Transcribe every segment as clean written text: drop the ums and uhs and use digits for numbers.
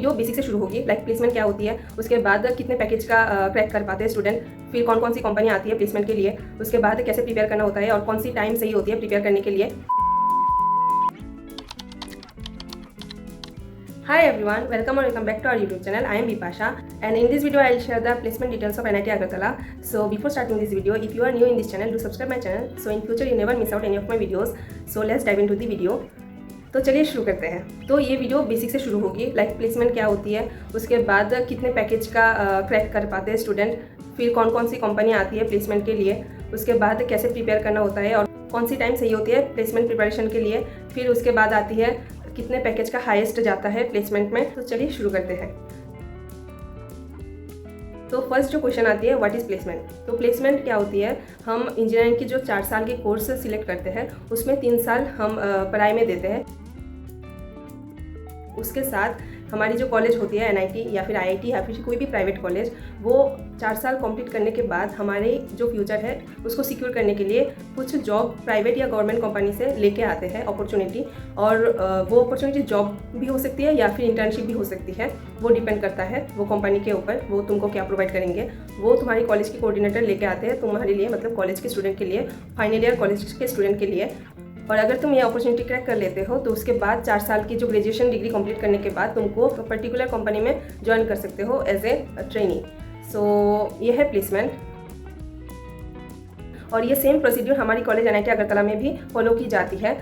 Video basic से शुरू होगी, लाइक प्लेसमेंट क्या होती है, उसके बाद कितने पैकेज का क्रैक कर पाते हैं स्टूडेंट, फिर कौन कौन सी कंपनी आती है प्लेसमेंट के लिए, उसके बाद कैसे प्रिपेयर करना होता है और कौन सी टाइम सही होती है प्रिपेयर करने के लिए। Hi everyone, welcome or welcome back to our YouTube channel. I am Bipasha and in this video I will share the placement details of NIT Agartala. So before starting this video, if you are new in this channel, do subscribe my channel so in future you never miss out any of my videos. So let's dive into the video. तो चलिए शुरू करते हैं। तो ये video basic से शुरू होगी, लाइक प्लेसमेंट क्या होती है, उसके बाद कितने पैकेज का क्रैक कर पाते हैं स्टूडेंट, फिर कौन कौन सी कंपनी आती है प्लेसमेंट के लिए, उसके बाद कैसे प्रिपेयर करना होता है और कौन सी टाइम सही होती है प्लेसमेंट प्रिपरेशन के लिए, फिर उसके बाद आती है कितने पैकेज का हाईएस्ट जाता है प्लेसमेंट में। तो चलिए शुरू करते हैं। तो फर्स्ट जो क्वेश्चन आती है, व्हाट इज़ प्लेसमेंट। तो प्लेसमेंट क्या होती है, हम इंजीनियरिंग की जो 4 साल की कोर्स सिलेक्ट करते हैं उसमें 3 साल हम पढ़ाई में देते हैं। उसके साथ हमारी जो कॉलेज होती है NIT या फिर IIT या फिर कोई भी प्राइवेट कॉलेज, वो 4 साल कंप्लीट करने के बाद हमारे जो फ्यूचर है उसको सिक्योर करने के लिए कुछ जॉब प्राइवेट या गवर्नमेंट कंपनी से लेके आते हैं अपॉर्चुनिटी। और वो अपॉर्चुनिटी जॉब भी हो सकती है या फिर इंटर्नशिप भी हो सकती है, वो डिपेंड करता है वो कंपनी के ऊपर, वो तुमको क्या प्रोवाइड करेंगे। वो तुम्हारी कॉलेज के कोऑर्डिनेटर लेके आते हैं तुम्हारे लिए, मतलब कॉलेज के स्टूडेंट के लिए, फाइनल ईयर कॉलेज के स्टूडेंट के लिए। और अगर तुम ये अपॉर्चुनिटी क्रैक कर लेते हो तो उसके बाद 4 साल की जो ग्रेजुएशन डिग्री कंप्लीट करने के बाद तुमको पर्टिकुलर कंपनी में ज्वाइन कर सकते हो एज ए ट्रेनी। सो ये है प्लेसमेंट। और ये सेम प्रोसीड्यूर हमारी कॉलेज NIT अगरतला में भी फॉलो की जाती है।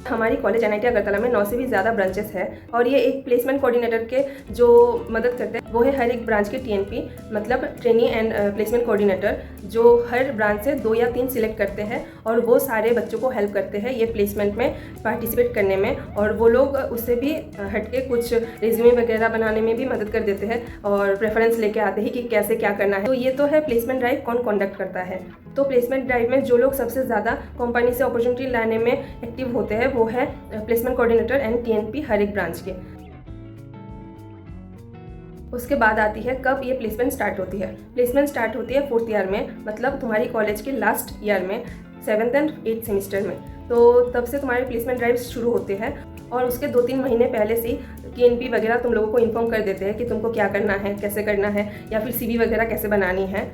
हमारी कॉलेज NIT अगरतला में 9 से भी ज़्यादा ब्रांचेस है और ये एक प्लेसमेंट कोऑर्डिनेटर के जो मदद करते हैं वो है हर एक ब्रांच के TNP, मतलब ट्रेनी एंड प्लेसमेंट कोऑर्डिनेटर, जो हर ब्रांच से 2 या 3 सिलेक्ट करते हैं और वो सारे बच्चों को हेल्प करते हैं ये प्लेसमेंट में पार्टिसिपेट करने में। और वो लोग उससे भी हटके कुछ रिज्यूमे वगैरह बनाने में भी मदद कर देते हैं और प्रेफरेंस लेके आते हैं कि कैसे क्या करना है। तो ये तो है प्लेसमेंट ड्राइव कौन कंडक्ट करता है। तो प्लेसमेंट ड्राइव में जो लोग सबसे ज़्यादा कंपनी से अपॉर्चुनिटी लाने में एक्टिव होते हैं वो है प्लेसमेंट कोऑर्डिनेटर एंड TNP हर एक ब्रांच के। उसके बाद आती है कब ये प्लेसमेंट स्टार्ट होती है। प्लेसमेंट स्टार्ट होती है 4th ईयर में, मतलब तुम्हारी कॉलेज के लास्ट ईयर में, 7th एंड 8th सेमेस्टर में। तो तब से तुम्हारे प्लेसमेंट ड्राइव शुरू होते हैं और उसके 2-3 महीने पहले से TNP वगैरह तुम लोगों को इन्फॉर्म कर देते हैं कि तुमको क्या करना है, कैसे करना है, या फिर CV वगैरह कैसे बनानी है।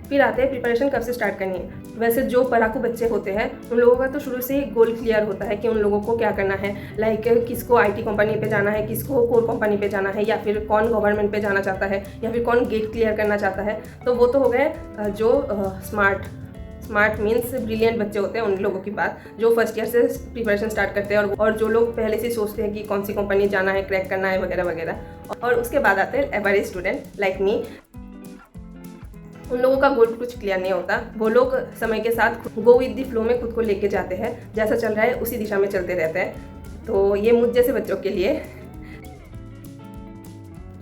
फिर आते हैं प्रिपरेशन कब से स्टार्ट करनी है। वैसे जो पढ़ाकू बच्चे होते हैं उन लोगों का तो शुरू से ही गोल क्लियर होता है कि उन लोगों को क्या करना है, लाइक किसको IT कंपनी पे जाना है, किसको कोर कंपनी पे जाना है, या फिर कौन गवर्नमेंट पे जाना चाहता है, या फिर कौन गेट क्लियर करना चाहता है। तो वो तो हो गए जो स्मार्ट मीन्स ब्रिलियंट बच्चे होते हैं, उन लोगों की बात जो फर्स्ट ईयर से प्रिपरेशन स्टार्ट करते हैं और जो लोग पहले से सोचते हैं कि कौन सी कंपनी जाना है, क्रैक करना है वगैरह वगैरह। और उसके बाद आते हैं एवरेज स्टूडेंट लाइक मी। उन लोगों का गोल कुछ क्लियर नहीं होता, वो लोग समय के साथ गो विद द फ्लो में खुद को लेके जाते हैं, जैसा चल रहा है उसी दिशा में चलते रहते हैं। तो ये मुझ जैसे बच्चों के लिए।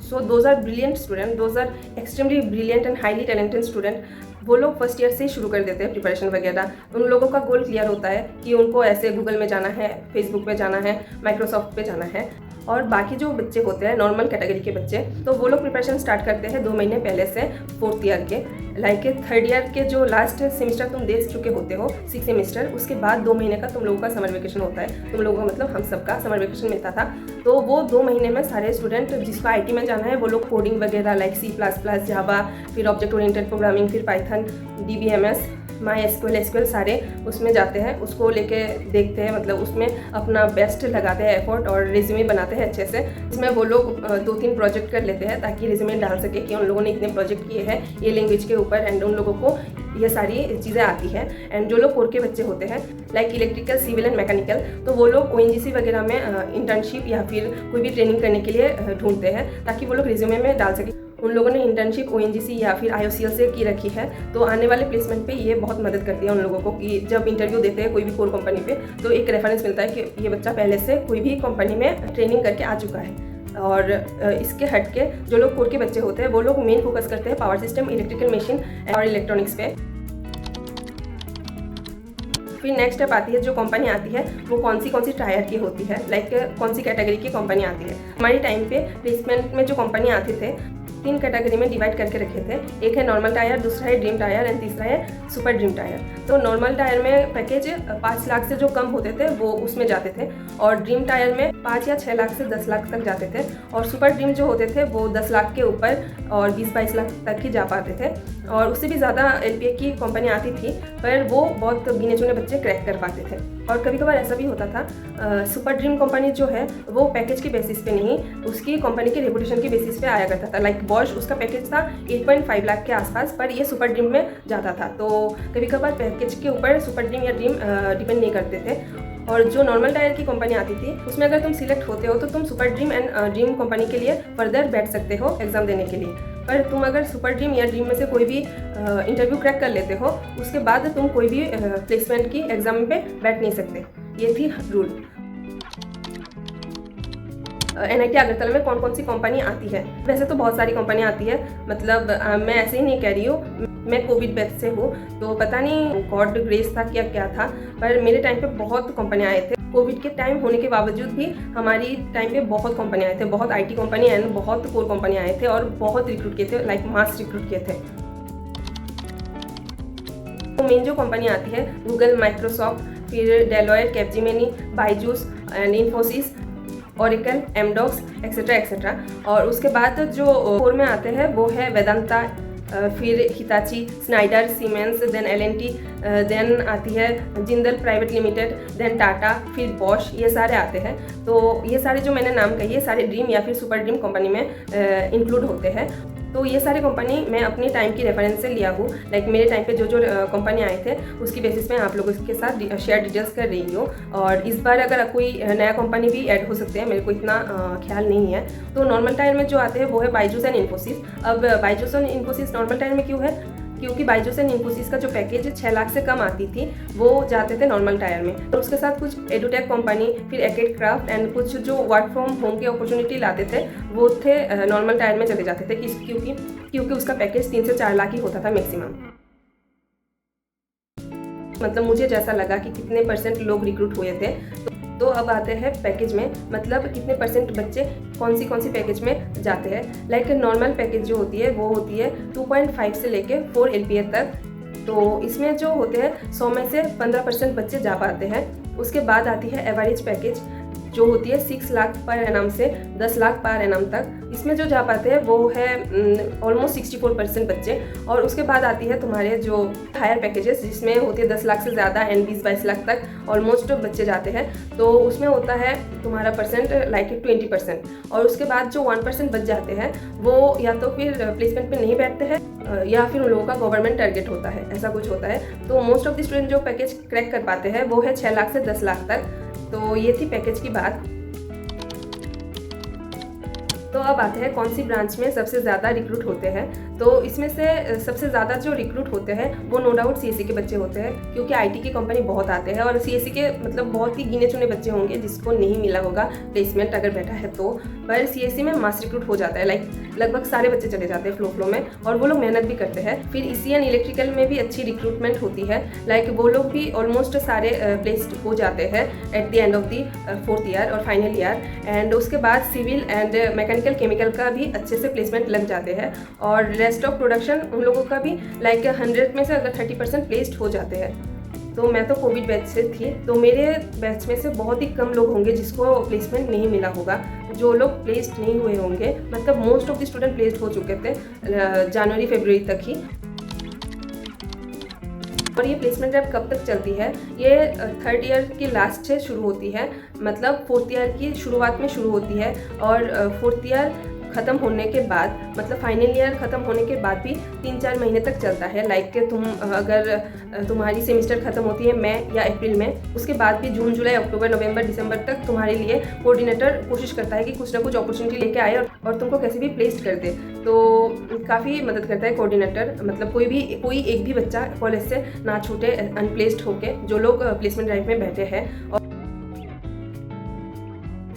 So those are brilliant student, those are extremely brilliant and highly talented student. वो लोग फर्स्ट ईयर से ही शुरू कर देते हैं प्रिपरेशन वगैरह। उन लोगों का गोल क्लियर होता है कि उनको ऐसे गूगल में जाना है, फेसबुक पे जाना है, माइक्रोसॉफ्ट पे जाना है। और बाकी जो बच्चे होते हैं नॉर्मल कैटेगरी के बच्चे, तो वो लोग प्रिपरेशन स्टार्ट करते हैं 2 महीने पहले से 4th ईयर के, लाइक 3rd ईयर के जो लास्ट सेमेस्टर तुम दे चुके होते हो 6 सेमेस्टर, उसके बाद 2 महीने का तुम लोगों का समर वेकेशन होता है। तुम लोगों का मतलब हम सबका समर वेकेशन मिलता था। तो वो 2 महीने में सारे स्टूडेंट जिसको IT में जाना है वो लोग कोडिंग वगैरह लाइक C++, जावा, फिर ऑब्जेक्ट ओरिएंटेड प्रोग्रामिंग, फिर पाइथन, DBMS, MySQL सारे उसमें जाते हैं, उसको लेके देखते हैं, मतलब उसमें अपना बेस्ट लगाते हैं एफर्ट और रिज्यूमे बनाते हैं अच्छे से। इसमें वो लोग 2-3 प्रोजेक्ट कर लेते हैं ताकि रिज्यूमे डाल सके कि उन लोगों ने इतने प्रोजेक्ट किए हैं ये लैंग्वेज के ऊपर, एंड उन लोगों को ये सारी चीज़ें आती हैं। एंड जो लोग कोर के बच्चे होते हैं like electrical, civil and mechanical, तो वो लोग ONGC वगैरह में इंटर्नशिप या फिर कोई भी ट्रेनिंग करने के लिए ढूंढते हैं ताकि वो लोग रिज्यूमे में डाल सके। उन लोगों ने इंटर्नशिप ONGC या फिर IOCL से की रखी है, तो आने वाले प्लेसमेंट पे ये बहुत मदद करती है उन लोगों को कि जब इंटरव्यू देते हैं कोई भी कोर कंपनी पे तो एक रेफरेंस मिलता है कि ये बच्चा पहले से कोई भी कंपनी में ट्रेनिंग करके आ चुका है। और इसके हट के जो लोग कोर के बच्चे होते हैं वो लोग मेन फोकस करते हैं पावर सिस्टम, इलेक्ट्रिकल मशीन और इलेक्ट्रॉनिक्स पे। फिर नेक्स्ट स्टेप आती है जो कंपनी आती है वो कौन सी टायर की होती है, लाइक कौन सी कैटेगरी की कंपनी आती है। हमारी टाइम पे प्लेसमेंट में जो कंपनी आते थे 3 कैटेगरी में डिवाइड करके रखे थे। एक है नॉर्मल टायर, दूसरा है ड्रीम टायर एंड तीसरा है सुपर ड्रीम टायर। तो नॉर्मल टायर में पैकेज 5 लाख से जो कम होते थे वो उसमें जाते थे, और ड्रीम टायर में 5 या 6 लाख से 10 लाख तक जाते थे, और सुपर ड्रीम जो होते थे वो 10 लाख के ऊपर और 20-22 लाख तक ही जा पाते थे। और उससे भी ज़्यादा LPA की कंपनी आती थी, पर वो बहुत गिने चुने बच्चे क्रैक कर पाते थे। और कभी कभार ऐसा भी होता था, सुपर ड्रीम कंपनी जो है वो पैकेज के बेसिस पे नहीं, उसकी कंपनी के रेपुटेशन के बेसिस पे आया करता था। लाइक बॉश, उसका पैकेज था 8.5 लाख के आसपास, पर ये सुपर ड्रीम में जाता था। तो कभी कभार पैकेज के ऊपर सुपर ड्रीम या ड्रीम डिपेंड नहीं करते थे। और जो नॉर्मल टायर की कंपनी आती थी उसमें अगर तुम सिलेक्ट होते हो तो तुम super dream and dream company के लिए फर्दर बैठ सकते हो एग्ज़ाम देने के लिए। पर तुम अगर सुपर ड्रीम या ड्रीम में से कोई भी इंटरव्यू क्रैक कर लेते हो, उसके बाद तुम कोई भी प्लेसमेंट की एग्ज़ाम पे बैठ नहीं सकते। ये थी रूल। NIT अगरतला में कौन कौन सी कंपनी आती है? वैसे तो बहुत सारी कंपनी आती है, मतलब मैं ऐसे ही नहीं कह रही हूँ, मैं कोविड बैच से हूँ, तो पता नहीं गॉड ग्रेस था क्या क्या था, पर मेरे टाइम पे बहुत कंपनी आए थे। कोविड के टाइम होने के बावजूद भी हमारी टाइम पे बहुत कंपनी आए थे, बहुत IT कंपनी एंड बहुत कोर कंपनी आए थे, और बहुत रिक्रूट किए थे, लाइक मास रिक्रूट किए थे। तो मेन जो कंपनी आती है गूगल, माइक्रोसॉफ्ट, फिर Deloitte, Capgemini, Byju's and Infosys, Oracle, Amdocs etcetera etcetera. और उसके बाद जो कोर में आते हैं वो है वेदांता, फिर Hitachi, Schneider, Siemens, then LNT, then आती है Jindal private limited, then Tata, फिर बॉश, ये सारे आते हैं। तो ये सारे जो मैंने नाम कहिए सारे ड्रीम या फिर सुपर ड्रीम कंपनी में इंक्लूड होते हैं। तो ये सारी कंपनी मैं अपनी टाइम की रेफरेंस से लिया हूँ, लाइक मेरे टाइम पे जो जो कंपनी आए थे उसकी बेसिस पे आप लोगों के साथ शेयर डिटेल्स कर रही हूँ। और इस बार अगर कोई नया कंपनी भी ऐड हो सकते हैं, मेरे को इतना ख्याल नहीं है। तो नॉर्मल टायर में जो आते हैं वो है बायजूस एंड इन्फोसिस। अब बायजूस और इन्फोसिस नॉर्मल टायर में क्यों है? क्योंकि बायजूस एंड इन्फोसिस का जो पैकेज 6 लाख से कम आती थी वो जाते थे नॉर्मल टायर में। और उसके साथ कुछ एडुटेक कंपनी, फिर एकेड क्राफ्ट एंड कुछ जो वर्क फ्रॉम होम की अपॉर्चुनिटी लाते थे वो थे नॉर्मल टायर में चले जाते थे, क्योंकि उसका पैकेज 3 से 4 लाख ही होता था मैक्सिमम। मतलब मुझे जैसा लगा कि कितने % लोग रिक्रूट हुए थे। तो अब आते हैं पैकेज में, मतलब कितने % बच्चे कौन सी पैकेज में जाते हैं। लाइक नॉर्मल पैकेज जो होती है वो होती है 2.5 से लेके 4 LPA तक। तो इसमें जो होते हैं 100 में से 15% बच्चे जा पाते हैं। उसके बाद आती है एवरेज पैकेज जो होती है 6 लाख पर एनम से 10 लाख पर एनम तक। इसमें जो जा पाते हैं वो है ऑलमोस्ट 64% बच्चे। और उसके बाद आती है तुम्हारे जो हायर पैकेजेस जिसमें होती है 10 लाख से ज़्यादा एंड 20-22 लाख तक ऑलमोस्ट बच्चे जाते हैं। तो उसमें होता है तुम्हारा % लाइक 20%। और उसके बाद जो 1% बच जाते हैं वो या तो फिर प्लेसमेंट पे नहीं बैठते हैं या फिर उन लोगों का गवर्नमेंट टारगेट होता है, ऐसा कुछ होता है। तो मोस्ट ऑफ द स्टूडेंट जो पैकेज क्रैक कर पाते हैं वो है 6 लाख से 10 लाख तक। तो ये थी पैकेज की बात। तो अब आते हैं कौन सी ब्रांच में सबसे ज़्यादा रिक्रूट होते हैं। तो इसमें से सबसे ज़्यादा जो रिक्रूट होते हैं वो नो डाउट CSE के बच्चे होते हैं, क्योंकि IT की कंपनी बहुत आते हैं और CSE के मतलब बहुत ही गिने चुने बच्चे होंगे जिसको नहीं मिला होगा प्लेसमेंट अगर बैठा है तो। पर CSE में मास रिक्रूट हो जाता है, लाइक लगभग सारे बच्चे चले जाते हैं फ्लो में, और वो लोग मेहनत भी करते हैं। फिर ECE एंड इलेक्ट्रिकल में भी अच्छी रिक्रूटमेंट होती है, लाइक वो लोग भी ऑलमोस्ट सारे प्लेस्ड हो जाते हैं at the end of the 4th year और फाइनल ईयर। एंड उसके बाद सिविल एंड मैकेनिकल केमिकल का भी अच्छे से प्लेसमेंट लग जाते हैं। और रेस्ट ऑफ प्रोडक्शन उन लोगों का भी लाइक 100 में से अगर 30% प्लेस्ड हो जाते हैं। तो मैं तो कोविड बैच से थी, तो मेरे बैच में से बहुत ही कम लोग होंगे जिसको प्लेसमेंट नहीं मिला होगा। जो लोग प्लेस्ड नहीं हुए होंगे, मतलब most of the student placed हो चुके थे जनवरी-फरवरी तक ही। और ये प्लेसमेंट अब कब तक चलती है? ये 3rd ईयर की लास्ट से शुरू होती है, मतलब 4th ईयर की शुरुआत में शुरू होती है। और 4th ईयर ख़त्म होने के बाद, मतलब फाइनल ईयर ख़त्म होने के बाद भी 3-4 महीने तक चलता है। लाइक तुम अगर तुम्हारी सेमेस्टर ख़त्म होती है मई या अप्रैल में, उसके बाद भी जून, जुलाई, अक्टूबर, नवंबर, दिसंबर तक तुम्हारे लिए कोऑर्डिनेटर कोशिश करता है कि कुछ ना कुछ अपॉर्चुनिटी लेके आए और तुमको कैसे भी प्लेस्ड कर दे। तो काफ़ी मदद करता है कोऑर्डिनेटर, मतलब कोई एक भी बच्चा कॉलेज से ना छूटे अनप्लेस्ड होके, जो लोग प्लेसमेंट ड्राइव में बैठे हैं।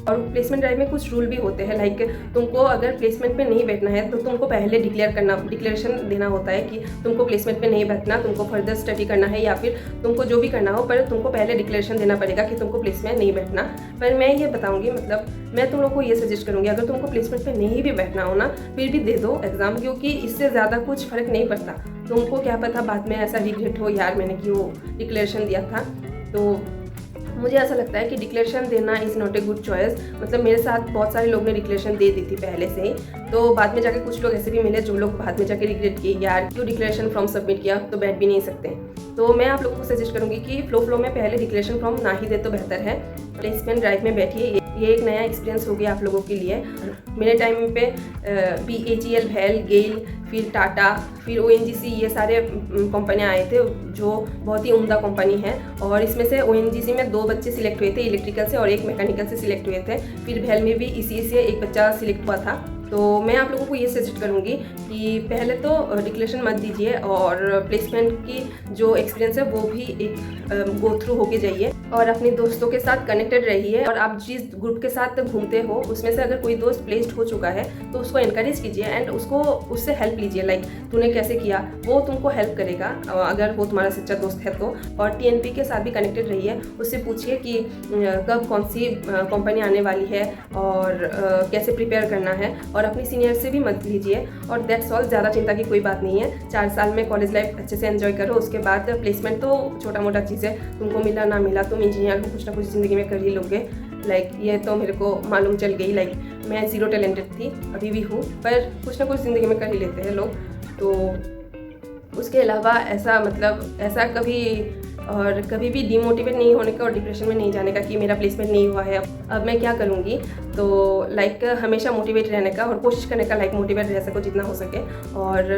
और प्लेसमेंट ड्राइव में कुछ रूल भी होते हैं, लाइक तुमको अगर प्लेसमेंट पे नहीं बैठना है तो तुमको पहले डिक्लेरेशन देना होता है कि तुमको प्लेसमेंट पे नहीं बैठना, तुमको फर्दर स्टडी करना है या फिर तुमको जो भी करना हो, पर तुमको पहले डिक्लेरेशन देना पड़ेगा कि तुमको प्लेसमेंट नहीं बैठना। पर मैं ये बताऊँगी, मतलब मैं तुम लोग को ये सजेस्ट करूँगी, अगर तुमको प्लेसमेंट पे नहीं भी बैठना हो ना, फिर भी दे दो एग्ज़ाम, क्योंकि इससे ज़्यादा कुछ फ़र्क नहीं पड़ता। तुमको क्या पता बाद में ऐसा रिग्रेट हो, यार मैंने क्यों डिक्लेरेशन दिया था। तो मुझे ऐसा लगता है कि डिक्लेरेशन देना is not a good choice. मतलब मेरे साथ बहुत सारे लोग ने डिक्लेरेशन दे दी थी पहले से ही, तो बाद में जाके कुछ लोग ऐसे भी मिले जो लोग बाद में जाके रिग्रेट किए, यार क्यों डिक्लेरेशन फॉर्म सबमिट किया, तो बैठ भी नहीं सकते। तो मैं आप लोगों को सजेस्ट करूँगी कि फ्लो में पहले डिक्लेरेशन फॉर्म ना ही दे तो बेहतर है, प्लेसमेंट ड्राइव में बैठिए। ये एक नया एक्सपीरियंस हो गया आप लोगों के लिए। मेरे टाइम पे BHEL, भेल, गेल, फिर टाटा, फिर ONGC, ये सारे कंपनियां आए थे जो बहुत ही उम्दा कंपनी है। और इसमें से ONGC में 2 बच्चे सिलेक्ट हुए थे, इलेक्ट्रिकल से, और 1 मैकेनिकल से सिलेक्ट हुए थे। फिर भेल में भी इसी से 1 बच्चा सिलेक्ट हुआ था। तो मैं आप लोगों को ये सजेस्ट करूँगी कि पहले तो डिक्लेरेशन मत दीजिए, और प्लेसमेंट की जो एक्सपीरियंस है वो भी एक गो थ्रू होके जाइए, और अपने दोस्तों के साथ कनेक्टेड रहिए। और आप जिस ग्रुप के साथ घूमते हो उसमें से अगर कोई दोस्त प्लेस्ड हो चुका है तो उसको इनकरेज कीजिए एंड उससे हेल्प लीजिए, लाइक तूने कैसे किया, वो तुमको हेल्प करेगा अगर वो तुम्हारा सच्चा दोस्त है तो। और TNP के साथ भी कनेक्टेड रहिए, उससे पूछिए कि कब कौन सी कंपनी आने वाली है और कैसे प्रिपेयर करना है, और अपनी सीनियर से भी मत लीजिए। और दैट्स ऑल, ज़्यादा चिंता की कोई बात नहीं है। 4 साल में कॉलेज लाइफ अच्छे से एंजॉय करो, उसके बाद प्लेसमेंट तो छोटा मोटा चीज़ है, तुमको मिला ना मिला तुम इंजीनियर को कुछ ना कुछ ज़िंदगी में कर ही लोगे। लाइक ये तो मेरे को मालूम चल गई, लाइक मैं 0 टैलेंटेड थी, अभी भी हूँ, पर कुछ ना कुछ ज़िंदगी में कर ही लेते हैं लोग। तो उसके अलावा ऐसा कभी भी डिमोटिवेट नहीं होने का और डिप्रेशन में नहीं जाने का कि मेरा प्लेसमेंट नहीं हुआ है, अब मैं क्या करूँगी। तो लाइक हमेशा मोटिवेट रहने का और कोशिश करने का, लाइक मोटिवेट रह सको जितना हो सके। और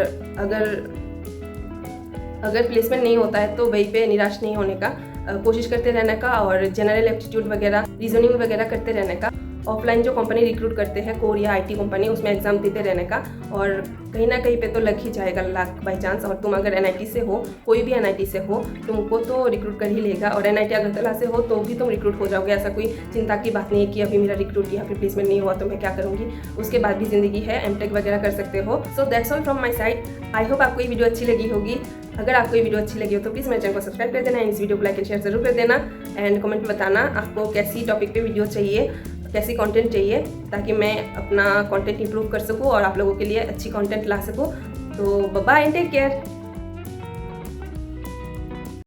अगर प्लेसमेंट नहीं होता है तो वहीं पे निराश नहीं होने का, कोशिश करते रहने का, और जनरल एप्टीट्यूड वगैरह, रीजनिंग वगैरह करते रहने का। ऑफलाइन जो कंपनी रिक्रूट करते हैं, कोर या IT कंपनी, उसमें एग्जाम देते रहने का, और कहीं ना कहीं पे तो लग ही जाएगा लाख बाई चांस। और तुम अगर NIT से हो, कोई भी NIT से हो, तुमको तो रिक्रूट कर ही लेगा। और NIT अगरतला से हो तो भी तुम रिक्रूट हो जाओगे, ऐसा कोई चिंता की बात नहीं है कि अभी मेरा रिक्रूट या फिर प्लेसमेंट नहीं हुआ तो मैं क्या करूँगी। उसके बाद भी ज़िंदगी है, MTech वगैरह कर सकते हो। So that's all from my side. I hope आपको ये वीडियो अच्छी लगी होगी। अगर आपको ये वीडियो अच्छी लगी हो तो प्लीज़ मेरे चैनल को सब्सक्राइब कर देना, इस वीडियो को लाइक एंड शेयर जरूर कर देना, एंड कमेंट में बताना आपको कैसी टॉपिक पे वीडियो चाहिए, कैसी कंटेंट चाहिए, ताकि मैं अपना कंटेंट इंप्रूव कर सकूँ और आप लोगों के लिए अच्छी कंटेंट ला सकूँ। तो बाय एंड टेक केयर।